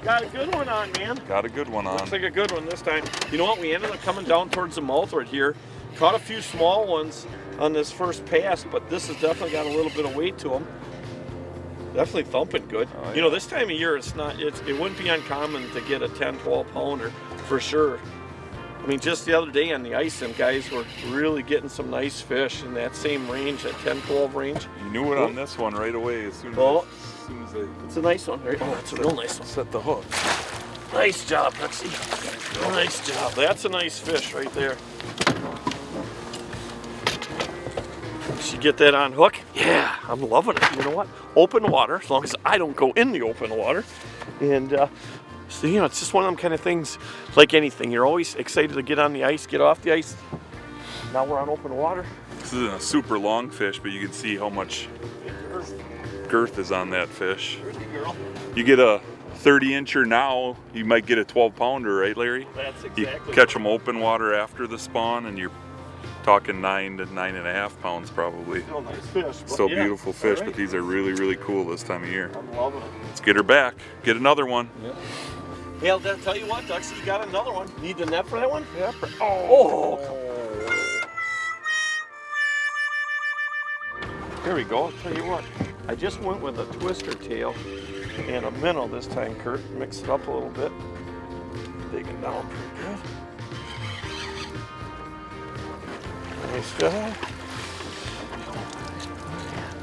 got a good one on, man. Got a good one on. Looks like a good one this time. You know what? We ended up coming down towards the mouth right here. Caught a few small ones on this first pass, but this has definitely got a little bit of weight to them. Definitely thumping good. Oh, yeah. You know, this time of year, it wouldn't be uncommon to get a 10, 12 pounder for sure. I mean, just the other day on the ice, them guys were really getting some nice fish in that same range, that 10, 12 range. You knew it on this one right away as soon as, they... It's a nice one. Right? Oh, it's a real nice one. Set the hook. Nice job, Pepsi. Nice job. That's a nice fish right there. Should get that on hook? Yeah, I'm loving it. You know what? Open water, as long as I don't go in the open water. And, so, you know, it's just one of them kind of things, like anything. You're always excited to get on the ice, get off the ice. Now we're on open water. This isn't a super long fish, but you can see how much girth is on that fish. You get a 30-incher now, you might get a 12-pounder, right, Larry? That's exactly. You catch them open water after the spawn, and you're talking 9 to 9.5 pounds probably. Still nice fish. Still yeah, beautiful fish, right. But these are really, really cool this time of year. I'm loving it. Let's get her back. Get another one. Yeah. Hey, I'll tell you what, Duxie, you got another one. Need the net for that one? Yeah. Oh. Here we go. I'll tell you what. I just went with a twister tail and a minnow this time, Kurt. Mix it up a little bit. Digging down pretty good. Nice job.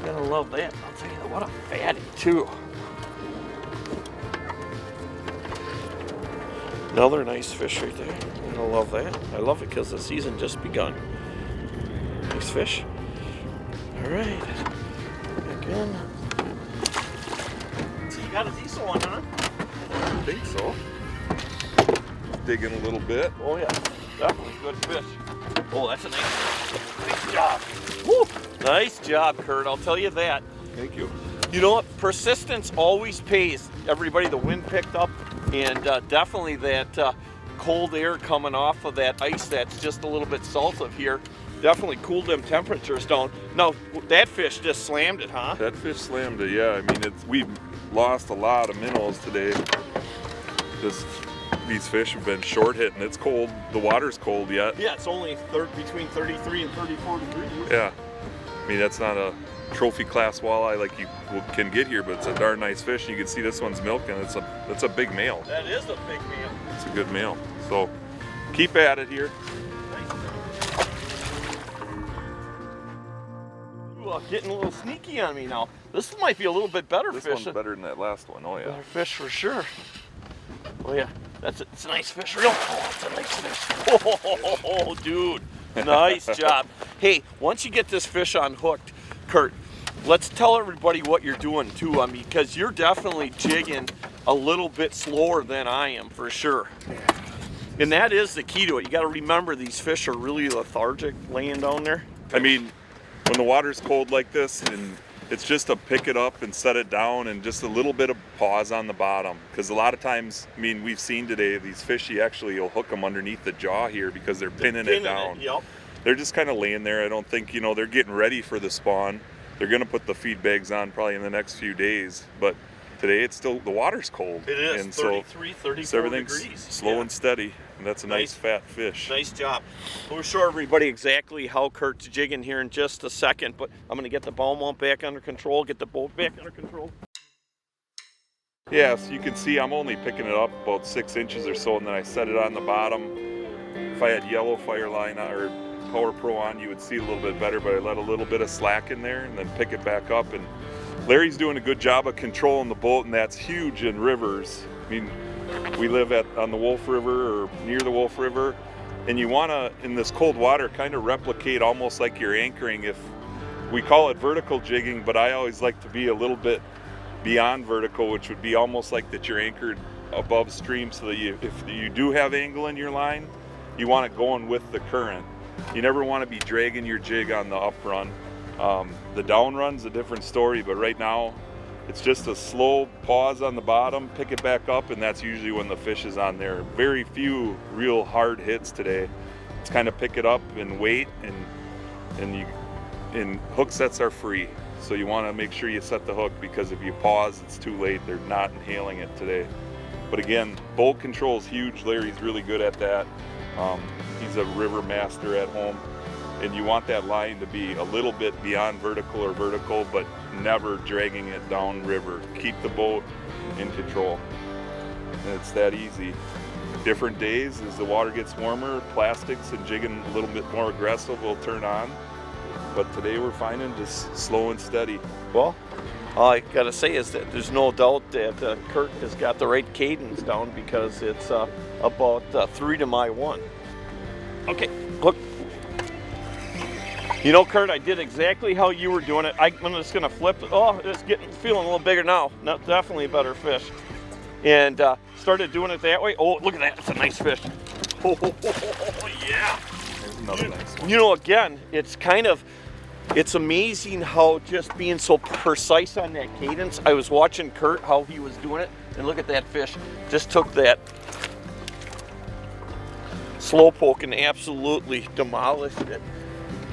You're gonna love that. I'll tell you what, a fatty too. Another nice fish right there. You're gonna love that. I love it because the season just begun. Nice fish. All right. Again. So you got a decent one, huh? I think so. Digging a little bit. Oh yeah, definitely good fish. Oh, that's a nice job. Woo! Nice job, Kurt. I'll tell you that. Thank you. You know what? Persistence always pays. Everybody, the wind picked up, and definitely that cold air coming off of that ice that's just a little bit south of here definitely cooled them temperatures down. Now, that fish just slammed it, huh? That fish slammed it, yeah. I mean, we've lost a lot of minnows today. These fish have been short hitting. It's cold. The water's cold yet. Yeah, it's only between 33 and 34 degrees. Yeah. I mean, that's not a trophy class walleye like you can get here, but it's a darn nice fish. You can see this one's milking. It's a big male. That is a big male. It's a good male. So keep at it here. Ooh, getting a little sneaky on me now. This might be a little bit better This fish. one's better than that last one. Oh yeah. Better fish for sure. Oh yeah, it's a nice fish. Real. Oh, it's a nice fish. Oh, dude, nice job. Hey, once you get this fish unhooked, Kurt, let's tell everybody what you're doing too. I mean, because you're definitely jigging a little bit slower than I am for sure. And that is the key to it. You got to remember these fish are really lethargic laying down there. I mean, when the water's cold like this, and it's just to pick it up and set it down and just a little bit of pause on the bottom. Because a lot of times, I mean, we've seen today, these fish, you'll hook them underneath the jaw here because they're pinning it down. Yep. They're just kind of laying there. I don't think, they're getting ready for the spawn. They're going to put the feed bags on probably in the next few days. But today, it's still, the water's cold. It is, and 33, 34 so everything's degrees. slow and steady. And that's a nice fat fish. Nice job. We'll show everybody exactly how Kurt's jigging here in just a second, but I'm going to get the bow mount back under control, get the boat back under control. Yeah, so you can see I'm only picking it up about 6 inches or so, and then I set it on the bottom. If I had yellow fire line or Power Pro on, you would see a little bit better, but I let a little bit of slack in there and then pick it back up. And Larry's doing a good job of controlling the boat, and that's huge in rivers. I mean, we live on the Wolf River or near the Wolf River, and you want to, in this cold water, kind of replicate almost like you're anchoring. If we call it vertical jigging, but I always like to be a little bit beyond vertical, which would be almost like that you're anchored above stream, so that if you do have angle in your line, you want it going with the current. You never want to be dragging your jig on the up run. The down run's a different story, but right now it's just a slow pause on the bottom, pick it back up, and that's usually when the fish is on there. Very few real hard hits today. It's kind of pick it up and wait, and hook sets are free. So you want to make sure you set the hook, because if you pause, it's too late. They're not inhaling it today. But again, bolt control is huge. Larry's really good at that. He's a river master at home. And you want that line to be a little bit beyond vertical or vertical, but never dragging it down river. Keep the boat in control. And it's that easy. Different days, as the water gets warmer, plastics and jigging a little bit more aggressive will turn on. But today we're finding just slow and steady. Well, all I gotta say is that there's no doubt that Kurt has got the right cadence down, because it's about 3 to my 1. Okay, look. You know, Kurt, I did exactly how you were doing it. I'm just gonna flip it. Oh, it's feeling a little bigger now. No, definitely a better fish. And started doing it that way. Oh, look at that, it's a nice fish. Oh, yeah. There's another nice one. You know, again, it's amazing how just being so precise on that cadence. I was watching Kurt, how he was doing it, and look at that fish. Just took that slow poke and absolutely demolished it.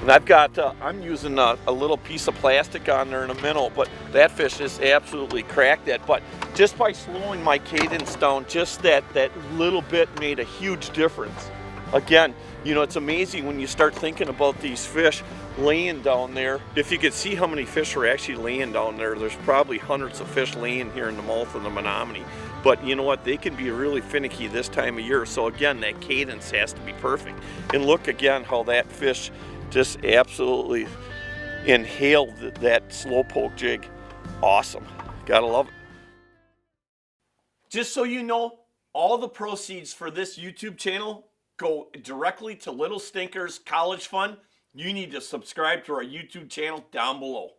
And I've got, I'm using a little piece of plastic on there in a minnow, but that fish just absolutely cracked that. But just by slowing my cadence down, just that little bit made a huge difference. Again, you know, it's amazing when you start thinking about these fish laying down there. If you could see how many fish are actually laying down there, there's probably hundreds of fish laying here in the mouth of the Menominee. But you know what? They can be really finicky this time of year. So again, that cadence has to be perfect. And look again how that fish just absolutely inhaled that slow poke jig. Awesome. Gotta love it. Just so you know, all the proceeds for this YouTube channel go directly to Little Stinkers College Fund. You need to subscribe to our YouTube channel down below.